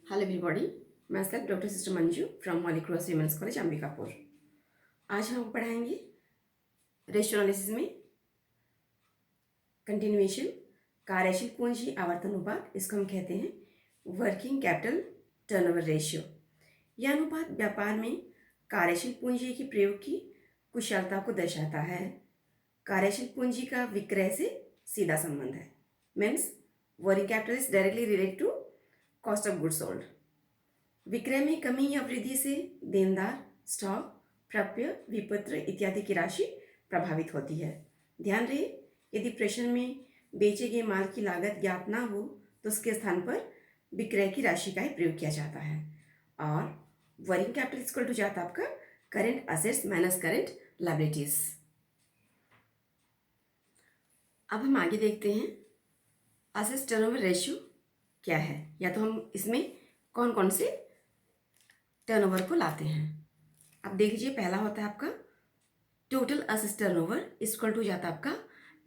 Hello everybody, मैं self doctor sister Manju from Holy Cross women's college Ambikapur. आज हम पढ़ाएंगे रेशियो एनालिसिस में कंटिन्यूएशन कार्यशील पूंजी आवर्तन अनुपात। इसको हम कहते हैं वर्किंग कैपिटल टर्नओवर रेशियो। यह अनुपात व्यापार में कार्यशील पूंजी के प्रयोग की कुशलता को दर्शाता है। कार्यशील पूंजी का विक्रय से सीधा संबंध है। Means working capital is directly related to cost of goods sold. विक्रय में कमी या वृद्धि से देनदार, स्टॉक, प्राप्य, विपत्र इत्यादि की राशि प्रभावित होती है। ध्यान रहे, यदि प्रश्न में बेचे गए माल की लागत ज्ञात ना हो तो उसके स्थान पर विक्रय की राशि का ही प्रयोग किया जाता है। और वर्किंग कैपिटल इक्वल टू जाता है आपका current assets minus current liabilities. अब हम आगे देखते हैं असेट्स टर्नओवर रेशियो क्या है, या तो हम इसमें कौन कौन से टर्नओवर को लाते हैं। अब देख लीजिए, पहला होता है आपका total assets turnover equal to जाता है आपका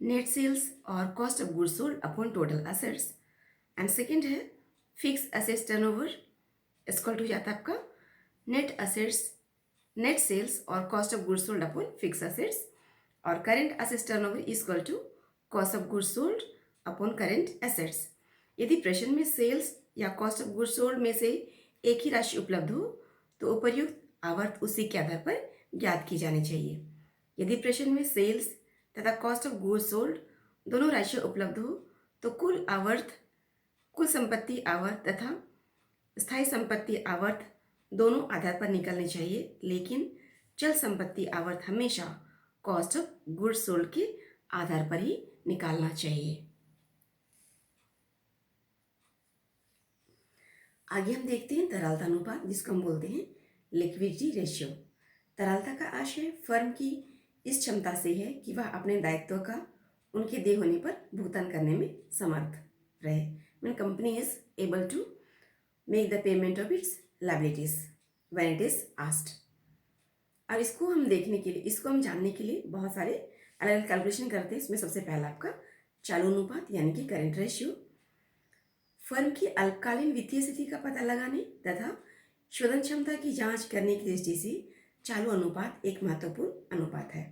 नेट सेल्स और cost of goods sold upon total assets. And second है fix assets turnover equal to जाता है आपका नेट सेल्स और cost of goods sold upon fix assets. और current assets turnover equal to cost of goods sold upon current assets. यदि प्रश्न में sales या कॉस्ट ऑफ गुड्स सोल्ड में से एक ही राशि उपलब्ध हो तो उपर्युक्त आवर्त उसी के आधार पर ज्ञात की जानी चाहिए। यदि प्रश्न में सेल्स तथा कॉस्ट ऑफ गुड्स सोल्ड दोनों राशियां उपलब्ध हो तो कुल संपत्ति आवर्त तथा स्थायी संपत्ति आवर्त दोनों आधार पर निकलनी चाहिए, लेकिन चल संपत्ति आवर्त हमेशा कॉस्ट ऑफ गुड्स सोल्ड के आधार पर ही निकालना चाहिए। आगे हम देखते हैं तरलता अनुपात, जिसको हम बोलते हैं लिक्विडिटी रेशियो। तरलता का आशय फर्म की इस क्षमता से है कि वह अपने दायित्व का उनके देय होने पर भुगतान करने में समर्थ रहे। Mean company is able to make the payment of its liabilities when it is asked. और इसको हम देखने के लिए, इसको हम जानने के लिए बहुत सारे अलग अलग कैलकुलेशन करते हैं। इसमें सबसे पहला आपका चालू अनुपात यानी कि करेंट रेशियो। फर्म की अल्पकालीन वित्तीय स्थिति का पता लगाने तथा शोधन क्षमता की जांच करने की दृष्टि से चालू अनुपात एक महत्वपूर्ण अनुपात है।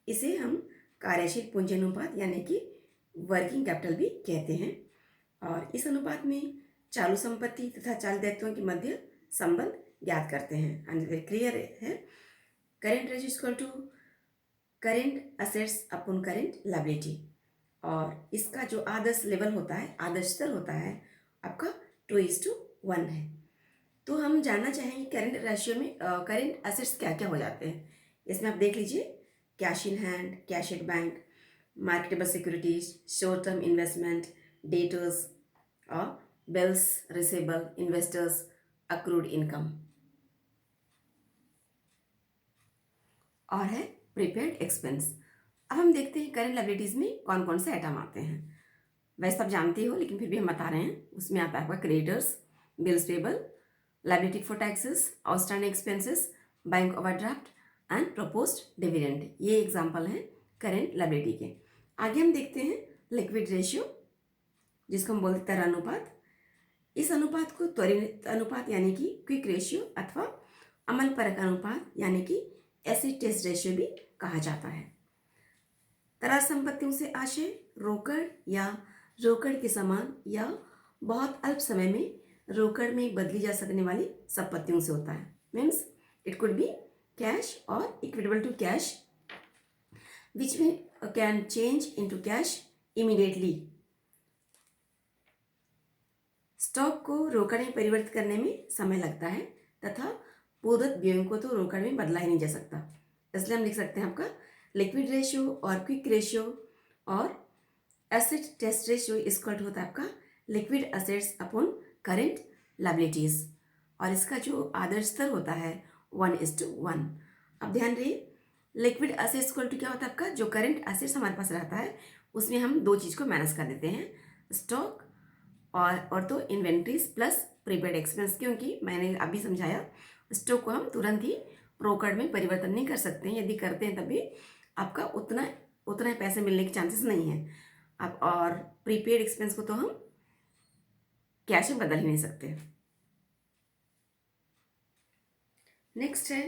इसे हम कार्यशील पूंजी अनुपात यानी कि वर्किंग कैपिटल भी कहते हैं। और इस अनुपात में चालू संपत्ति तथा चालू दायित्वों के मध्य संबंध ज्ञात करते हैं। एंड क्लियर है, current ratio equal to current assets upon current liability. और इसका जो आदर्श लेवल होता है, आदर्श स्तर होता है आपका 2:1 है। तो हम जानना चाहेंगे करेंट रेशियो में करेंट एसेट्स क्या क्या हो जाते हैं। इसमें आप देख लीजिए, cash in hand, cash at bank, marketable securities, short term investment, debtors और bills receivable, investors, accrued income. और है प्रीपेड एक्सपेंस। अब हम देखते हैं करेंट लायबिलिटीज में कौन कौन से आइटम आते हैं। वैसे सब जानते हो, लेकिन फिर भी हम बता रहे हैं। उसमें आता है आपका creditors, bills payable, liability for taxes, outstanding expenses, bank overdraft and proposed dividend. ये एग्जाम्पल हैं करेंट लायबिलिटी के। आगे हम देखते हैं लिक्विड रेशियो, जिसको हम बोलते हैं तरल अनुपात। इस अनुपात को त्वरित अनुपात यानी कि क्विक रेशियो अथवा अमल परक अनुपात यानी कि एसिड टेस्ट रेशियो भी कहा जाता है। तरल संपत्तियों से आशय रोकड़ या रोकड़ के समान या बहुत अल्प समय में रोकड़ में बदली जा सकने वाली संपत्तियों से होता है। Means it could be cash और इक्विटेबल टू कैश विच में can change into cash immediately. Stock को रोकड़ में परिवर्तित करने में समय लगता है तथा पूर्वत व्ययों को तो रोकड़ में बदला ही नहीं जा सकता। इसलिए हम लिख सकते हैं आपका लिक्विड रेशियो और क्विक रेशियो और acid test ratio equal to होता है आपका liquid assets upon current liabilities. और इसका जो आदर्श स्तर होता है 1:1। अब ध्यान रहे, लिक्विड एसेट्स इक्वल टू क्या होता है आपका, जो करेंट एसेट्स हमारे पास रहता है उसमें हम दो चीज़ को माइनस कर देते हैं, स्टॉक और तो इन्वेंट्रीज प्लस प्रीपेड एक्सपेंस। क्योंकि मैंने अभी समझाया, स्टॉक को हम तुरंत ही रोकड़ में परिवर्तन नहीं कर सकते हैं। यदि करते हैं तभी आपका उतना पैसे मिलने के चांसेस नहीं है। अब और प्रीपेड एक्सपेंस को तो हम कैश में बदल ही नहीं सकते। नेक्स्ट है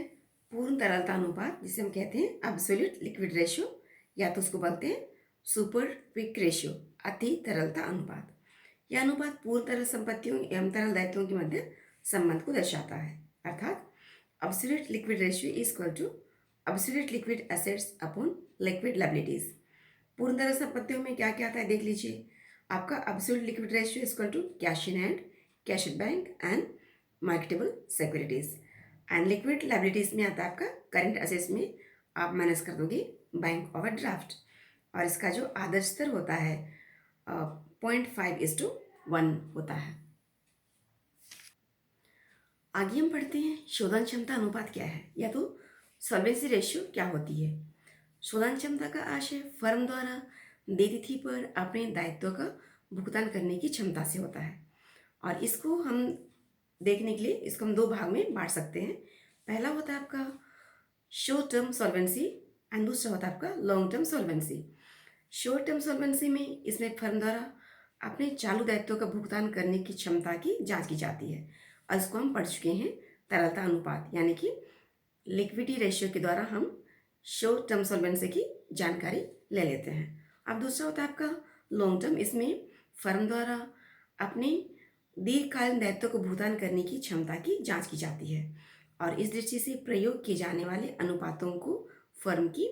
पूर्ण तरलता अनुपात, जिसे हम कहते हैं एब्सोल्यूट लिक्विड रेशियो, या तो उसको बोलते हैं सुपर क्विक रेशियो, अति तरलता अनुपात। यह अनुपात पूर्ण तरल संपत्तियों एवं तरल दायित्वों के मध्य संबंध को दर्शाता है। अर्थात absolute liquid ratio is equal to absolute liquid assets upon liquid liabilities. पूर्ण तरल संपत्तियों में क्या क्या आता है देख लीजिए। आपका absolute liquid ratio is equal to cash in hand, cash at bank and marketable securities. And liquid liabilities में आता है आपका करंट असेट्स में आप माइनस कर दोगे बैंक ओवरड्राफ्ट, और इसका जो आदर्श स्तर होता है 0.5:1 होता है। आगे हम पढ़ते हैं शोधन क्षमता अनुपात क्या है, या तो सॉल्वेंसी रेशियो क्या होती है। शोधन क्षमता का आशय फर्म द्वारा देय तिथि पर अपने दायित्व का भुगतान करने की क्षमता से होता है, और इसको हम देखने के लिए इसको हम दो भाग में बांट सकते हैं। पहला होता है आपका शॉर्ट टर्म सॉल्वेंसी एंड दूसरा होता है आपका long term solvency. Short term solvency में इसमें फर्म द्वारा अपने चालू दायित्वों का भुगतान करने की क्षमता की जांच की जाती है, और इसको हम पढ़ चुके हैं तरलता अनुपात यानी कि लिक्विडिटी रेशियो के द्वारा हम शॉर्ट टर्म सॉल्वेंसी की जानकारी ले लेते हैं। अब दूसरा होता है आपका लॉन्ग टर्म, इसमें फर्म द्वारा अपने दीर्घकालीन दायित्व को भुगतान करने की क्षमता की जांच की जाती है, और इस दृष्टि से प्रयोग किए जाने वाले अनुपातों को फर्म की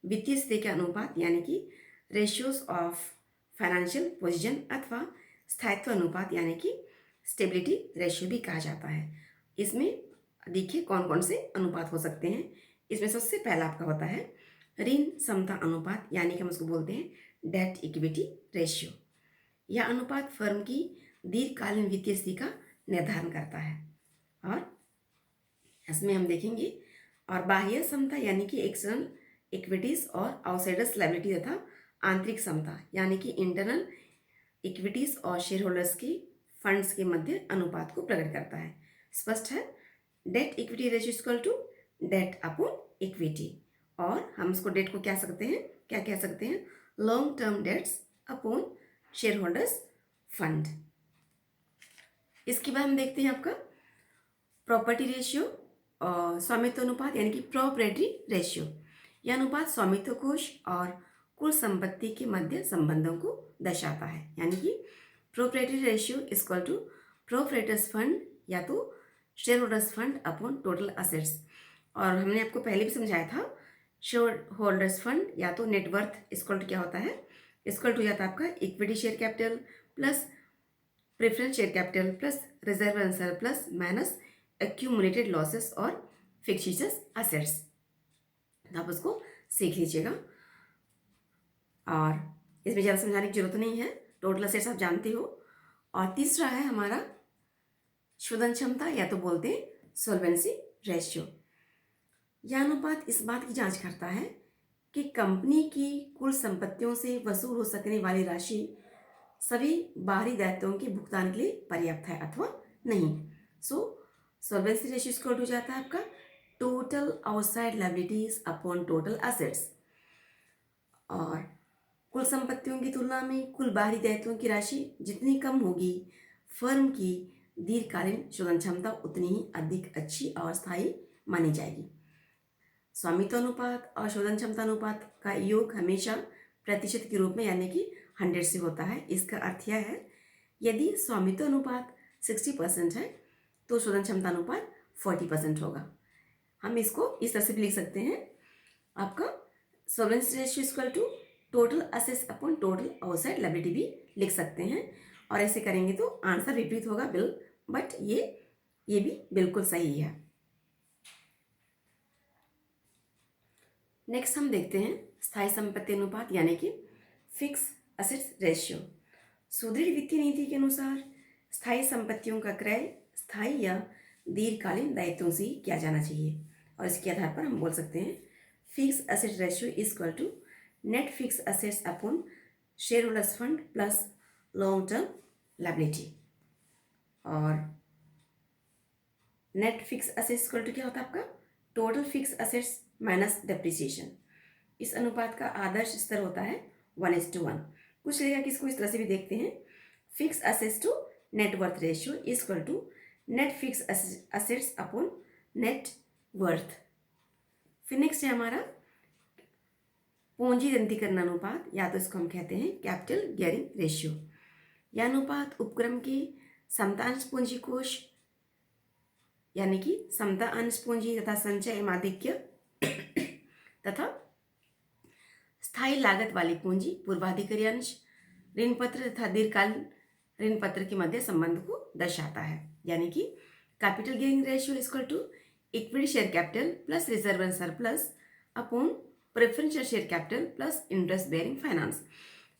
वित्तीय स्थिति के अनुपात यानी कि रेशियोज ऑफ फाइनेंशियल पोजीशन अथवा स्थायित्व अनुपात यानी कि स्टेबिलिटी रेशियो भी कहा जाता है। इसमें देखिए कौन कौन से अनुपात हो सकते हैं। इसमें सबसे पहला आपका होता है ऋण समता अनुपात, यानी कि हम उसको बोलते हैं डेट इक्विटी रेशियो। यह अनुपात फर्म की दीर्घकालीन वित्तीय स्थिति का निर्धारण करता है, और इसमें हम देखेंगे और बाह्य समता यानी कि एक्सटर्नल इक्विटीज और आउटसाइडर्स लायबिलिटी तथा आंतरिक समता यानी कि इंटरनल इक्विटीज और शेयर होल्डर्स की फंड्स के मध्य अनुपात को प्रकट करता है। स्पष्ट है, debt equity ratio equal to debt upon equity, और हम इसको डेट को क्या कह सकते हैं long term debts upon share holders fund. इसके बाद हम देखते हैं आपका प्रॉपर्टी रेशियो और स्वामित्व अनुपात यानी कि प्रॉपर्टी रेशियो। यह अनुपात स्वामित्व कोष और कुल संपत्ति के मध्य संबंधों को दर्शाता है, यानी कि proprietary ratio equal to proprietors fund या तो share holders fund upon total assets. और हमने आपको पहले भी समझाया था शेयर होल्डर्स फंड या तो नेटवर्थ इक्वल टू क्या होता है, इक्वल टू जाता है आपका equity share capital plus preference share capital plus reserve and surplus minus accumulated losses और फिक्टिशियस असेट्स। आप उसको सीख लीजिएगा, और इसमें ज़्यादा समझाने की जरूरत नहीं है, टोटल असेट्स आप जानते हो। और तीसरा है हमारा शोधन क्षमता या तो बोलते हैं सॉल्वेंसी रेशियो। यह अनुपात इस बात की जांच करता है कि कंपनी की कुल संपत्तियों से वसूल हो सकने वाली राशि सभी बाहरी दायित्वों के भुगतान के लिए पर्याप्त है अथवा नहीं। सो सॉल्वेंसी रेशियो इक्वल हो जाता है आपका total outside liabilities upon total assets, और कुल संपत्तियों की तुलना में कुल बाहरी दायित्वों की राशि जितनी कम होगी फर्म की दीर्घकालीन शोधन क्षमता उतनी ही अधिक अच्छी और स्थायी मानी जाएगी। स्वामित्व अनुपात और शोधन क्षमता अनुपात का योग हमेशा प्रतिशत के रूप में यानी कि 100 से होता है। इसका अर्थ यह है यदि स्वामित्व अनुपात 60% है तो शोधन क्षमता अनुपात 40% होगा। हम इसको इस तरह से भी लिख सकते हैं, आपका solvency ratio equal to total assets upon total outside liability भी लिख सकते हैं, और ऐसे करेंगे तो आंसर विपरीत होगा बट ये भी बिल्कुल सही है। नेक्स्ट हम देखते हैं स्थायी संपत्ति अनुपात यानी कि फिक्स असेट्स रेशियो। सुदृढ़ वित्तीय नीति के अनुसार स्थायी संपत्तियों का क्रय स्थायी या दीर्घकालीन दायित्वों से किया जाना चाहिए, और इसके आधार पर हम बोल सकते हैं fix asset ratio equal to net fix assets upon share holders fund plus long term liability. और net fix assets equal to क्या होता है आपका total fix assets minus depreciation. इस अनुपात का आदर्श स्तर होता है 1:1। कुछ लेगा कि इसको इस तरह से भी देखते हैं, fix assets to net worth ratio equal to net fix assets upon net worth. फिर नेक्स्ट है हमारा पूंजी दंतीकरण अनुपात, या तो इसको हम कहते हैं कैपिटल गियरिंग रेशियो। यह अनुपात उपक्रम के समता अंश पूंजी कोष यानी कि समता अंश पूंजी तथा संचय माध्यिक्य तथा स्थायी लागत वाली पूंजी पूर्वाधिकारी अंश ऋण पत्र तथा दीर्घकालीन ऋण पत्र के मध्य संबंध को दर्शाता है। यानी कि capital gearing ratio equal to equity share capital plus reserve and surplus upon preferential share capital plus interest bearing finance.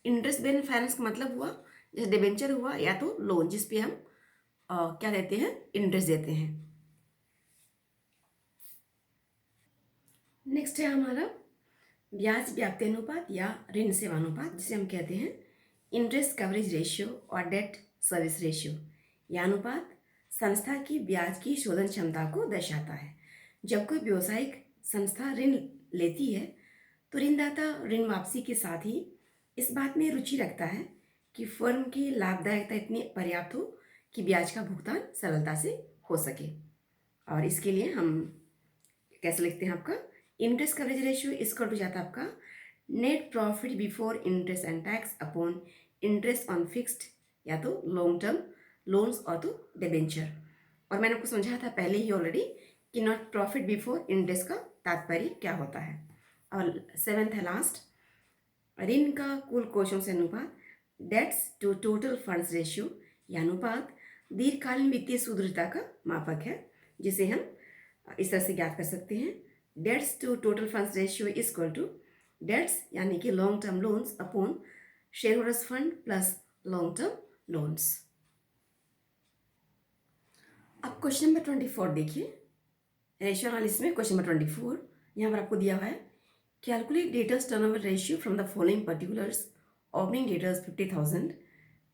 Interest bearing finance का मतलब हुआ जैसे डिबेंचर हुआ या तो लोन जिस पे हम क्या देते हैं, इंटरेस्ट देते हैं। नेक्स्ट है हमारा ब्याज व्याप्ति अनुपात या ऋण सेवा अनुपात, जिसे हम कहते हैं इंटरेस्ट कवरेज रेशियो और डेट सर्विस रेशियो। यह अनुपात संस्था की ब्याज की शोधन क्षमता को दर्शाता है। जब कोई व्यावसायिक संस्था ऋण लेती है तो ऋणदाता ऋण वापसी के साथ ही इस बात में रुचि रखता है कि फर्म की लाभदायकता इतनी पर्याप्त हो कि ब्याज का भुगतान सरलता से हो सके। और इसके लिए हम कैसे लिखते हैं, आपका इंटरेस्ट कवरेज रेशियो इसका टू जाता है आपका net profit before interest and tax upon interest on fixed या तो लॉन्ग टर्म लोन्स और तो डिबेंचर। और मैंने आपको समझाया था पहले ही ऑलरेडी कि नॉट प्रॉफिट बिफोर इंटरेस्ट का तात्पर्य क्या होता है। और 7th है लास्ट, ऋण का कुल कोषों से अनुपात debts to total funds ratio. यह अनुपात दीर्घकालीन वित्तीय सुदृढ़ता का मापक है, जिसे हम इस तरह से ज्ञात कर सकते हैं debts to total funds ratio is equal to debts यानी कि long term loans upon share holders fund plus long term loans. अब क्वेश्चन नंबर 24 देखिए, रेशियो एनालिसिस में क्वेश्चन नंबर 24 यहाँ पर आपको दिया हुआ है calculate debtors turnover ratio from the following particulars opening debtors 50,000,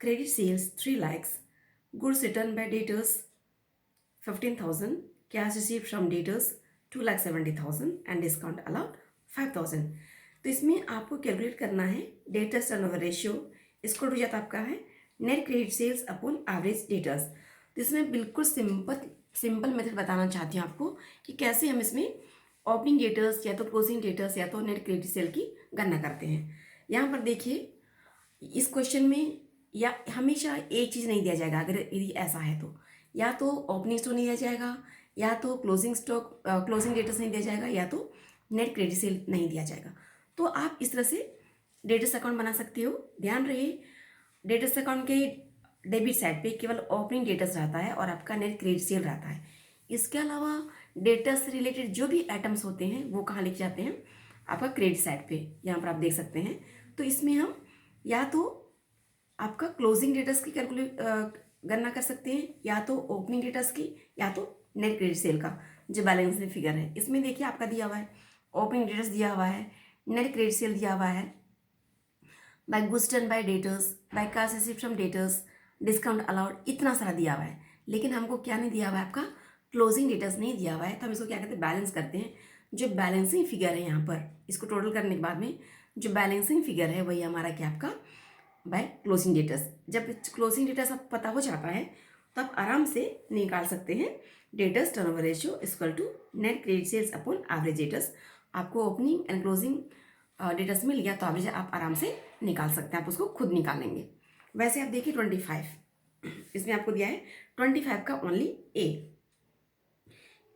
credit sales 3 lakhs, goods return by debtors 15,000, cash receive from debtors 2,70,000 and discount allowed 5,000। तो इसमें आपको कैलकुलेट करना है डेटर्स टर्नओवर रेशियो, इसको हो जाता आपका है net credit sales upon average debtors. तो इसमें बिल्कुल सिंपल मेथड बताना चाहती हूँ आपको कि कैसे हम इसमें ओपनिंग डेटर्स या तो क्लोजिंग डेटर्स या तो नेट क्रेडिट सेल की गणना करते हैं। यहाँ पर देखिए इस क्वेश्चन में या हमेशा एक चीज़ नहीं दिया जाएगा, अगर यदि ऐसा है तो या तो ओपनिंग स्टॉक नहीं दिया जाएगा या तो क्लोजिंग डेटर्स नहीं दिया जाएगा या तो नेट क्रेडिट सेल नहीं दिया जाएगा। तो आप इस तरह से डेटर्स अकाउंट बना सकते हो। ध्यान रहे डेटर्स अकाउंट के डेबिट साइड पे केवल ओपनिंग डेटर्स रहता है और आपका नेट क्रेडिट सेल रहता है। इसके अलावा डेटर्स से रिलेटेड जो भी आइटम्स होते हैं वो कहाँ लिखे जाते हैं, आपका क्रेडिट साइड पे, यहाँ पर आप देख सकते हैं। तो इसमें हम या तो आपका क्लोजिंग डेटर्स की गणना कर सकते हैं या तो ओपनिंग डेटर्स की या तो नेट क्रेडिट सेल का जो बैलेंसिंग फिगर है। इसमें देखिए आपका दिया हुआ है ओपनिंग डेटर्स दिया हुआ है, नेट क्रेडिट सेल दिया हुआ है, by goods return by debtors, by cash received from debtors, discount allowed, इतना सारा दिया हुआ है। लेकिन हमको क्या नहीं दिया हुआ है, आपका क्लोजिंग डेटर्स नहीं दिया हुआ है। तो हम इसको क्या कहते हैं, बैलेंस करते हैं। जो बैलेंसिंग फिगर है यहाँ पर इसको टोटल करने के बाद में जो बैलेंसिंग फिगर है वही हमारा क्या आपका बाय क्लोजिंग डेटर्स। जब क्लोजिंग डेटर्स आपको पता हो जाता है तो आप आराम से निकाल सकते हैं debtors turnover ratio equal to net credit sales upon average debtors. आपको ओपनिंग एंड क्लोजिंग डेटर्स मिल गया तो एवरेज आप आराम से निकाल सकते हैं, आप उसको खुद निकालेंगे। वैसे आप देखिए 25 इसमें आपको दिया है 25 का only A,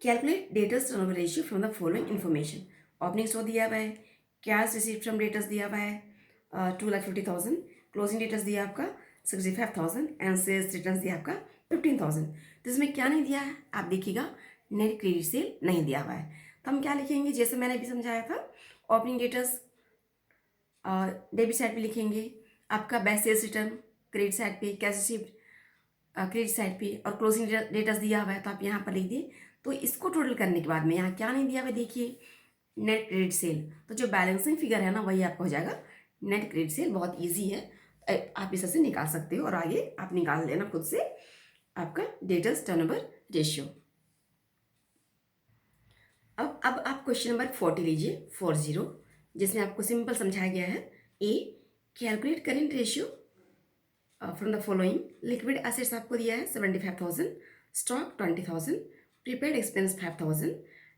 calculate debtors turnover ratio from the following information. Opening stock दिया हुआ है, कैश रिसीव्ड फ्रॉम डेटर्स दिया हुआ है 2,50,000, क्लोजिंग डेटर्स दिया आपका 65,000 एंड सेल्स रिटर्न्स दिया आपका 15,000। तो इसमें क्या नहीं दिया है आप देखिएगा, नेट क्रेडिट सेल नहीं दिया हुआ है। तो हम क्या लिखेंगे, जैसे मैंने अभी समझाया था, ओपनिंग डेटर्स डेबिट साइड पे लिखेंगे, आपका back sales return credit side पे, कैश रिसीव्ड क्रेडिट साइड पे, और क्लोजिंग डेटर्स दिया हुआ है तो आप यहाँ पर लिख दिए। तो इसको टोटल करने के बाद में यहाँ क्या नहीं दिया हुआ, देखिए नेट क्रेडिट सेल। तो जो बैलेंसिंग फिगर है ना वही आपका हो जाएगा नेट क्रेडिट सेल। बहुत इजी है, आप इस से निकाल सकते हो और आगे आप निकाल लेना खुद से आपका डेटर्स टर्नओवर रेशियो। अब आप क्वेश्चन नंबर 40 लीजिए 40, जिसमें आपको सिंपल समझाया गया है ए calculate current ratio from the following. Liquid assets आपको दिया है 75,000, stock 20,000, prepaid expense 5,000,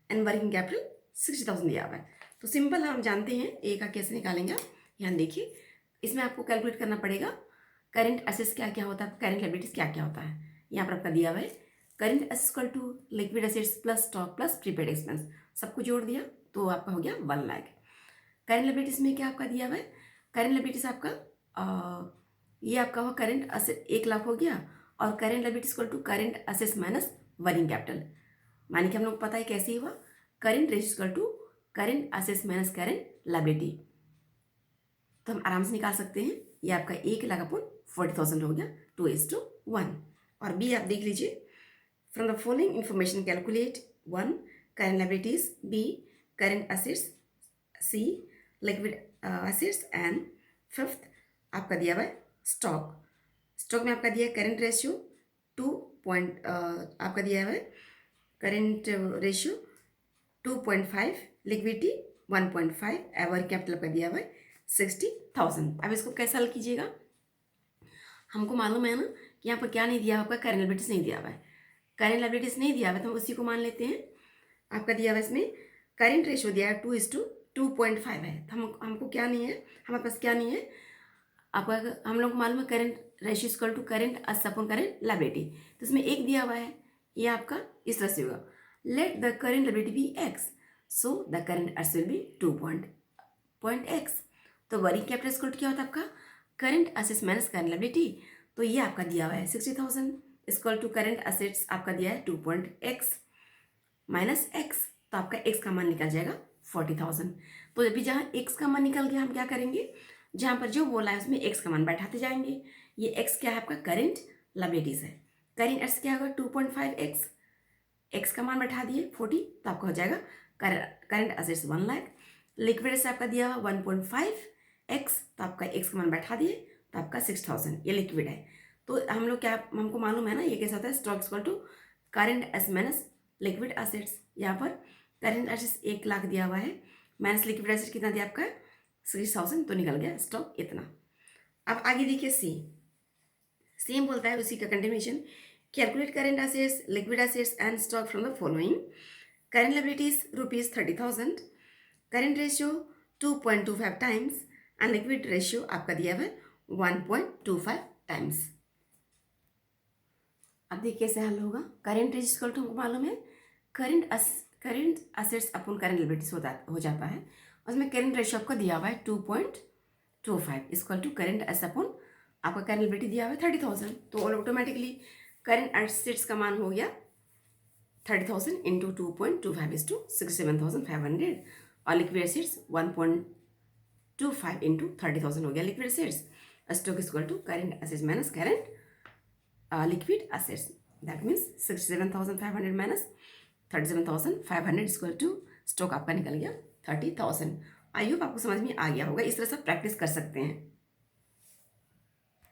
and working capital 60,000 दिया हुआ है। तो सिंपल हम जानते हैं ए का कैसे निकालेंगे आप। यहाँ देखिए, इसमें आपको कैलकुलेट करना पड़ेगा करेंट एसेट्स क्या क्या होता है, करेंट लायबिलिटीज क्या क्या होता है। यहाँ पर आपका दिया हुआ है current assets equal to liquid assets plus stock plus prepaid expense, सबको जोड़ दिया तो आपका हो गया 1 लाख। करेंट लायबिलिटीज में क्या आपका दिया हुआ है, करेंट लायबिलिटीज आपका ये आपका हुआ करेंट असेट 1 लाख हो गया, और current liabilities equal to current assets minus working capital. मानी कि हम लोग पता है कैसे हुआ, current ratio equal to current assets minus current liability, तो हम आराम से निकाल सकते हैं। ये आपका 1 लाख अपन 40,000 हो गया, 2:1। और बी आप देख लीजिए, from the following information calculate 1 current liabilities, B current assets, C liquid assets, and fifth आपका दिया हुआ है स्टॉक। स्टॉक में आपका दिया है करेंट रेशियो 2 पॉइंट, आपका दिया हुआ है current ratio 2.5, liquidity 1.5, ever capital का दिया हुआ है 60,000। अब इसको कैसे हल कीजिएगा, हमको मालूम है ना कि यहाँ पर क्या नहीं दिया हुआ, आपका करेंट लायबिलिटीज नहीं दिया हुआ है। करेंट लायबिलिटीज नहीं दिया हुआ है तो हम उसी को मान लेते हैं। आपका दिया हुआ है इसमें करेंट रेशियो दिया है 2:2.5 है, तो हमको क्या नहीं है, हमारे पास क्या नहीं है आपका, हम लोग को मालूम है current ratio equal to current assets upon current liability, तो इसमें 1 दिया हुआ है, ये आपका इस तरह से होगा let the current liability be x, so the current assets will be 2.x। तो वर्किंग कैपिटल इक्वल टू क्या होता है आपका current assets minus current liability, तो ये आपका दिया हुआ है 60,000 इक्वल टू करेंट असेट्स आपका दिया है 2.x माइनस एक्स, तो आपका x का मान निकल जाएगा 40,000। तो जब भी जहाँ x का मान निकल गया हम क्या करेंगे, जहाँ पर जो बोला है उसमें x का मान बैठाते जाएंगे। ये x क्या है आपका करेंट लायबिलिटीज है, करेंट एसेट्स क्या होगा 2.5x, x का मान बैठा दिए 40, तो आपका हो जाएगा current assets 1 lakh, liquid assets आपका दिया हुआ 1.5x, तो आपका x का मान बैठा दिए तो आपका 6,000, ये लिक्विड है। तो हम लोग क्या, हमको मालूम है ना ये कैसा होता है, stock equal to current assets minus liquid assets. यहाँ पर करेंट एसेट्स 1 लाख दिया हुआ है, माइनस लिक्विड एसेट्स कितना दिया आपका 6,000, तो निकल गया स्टॉक इतना। अब आगे देखिए सी, सेम बोलता है उसी का continuation, calculate current assets liquid assets and stock from the following, current liabilities ₹30,000, current ratio 2.25 times, and liquid ratio आपका दिया हुआ है 1.25 टाइम्स। अब देखिए कैसे हल होगा, करेंट रेशियो इक्वल टू हमको मालूम है current assets upon current liabilities हो जाता है, उसमें करेंट रेशियो आपको दिया हुआ है 2.25 equal to current assets upon आपका करेंट लायबिलिटी दिया हुआ है 30,000, तो ऑटोमेटिकली करेंट एसेट्स का मान हो गया 30,000 इंटू 2.25 इज टू 67,500, और लिक्विड एसेट्स 1.25 इंटू 30,000 हो गया liquid assets. Stock equal to current assets minus current liquid assets, that means 67,500 minus 37,500 equal to stock आपका निकल गया 30,000। आई होप आपको समझ में आ गया होगा, इस तरह से प्रैक्टिस कर सकते हैं।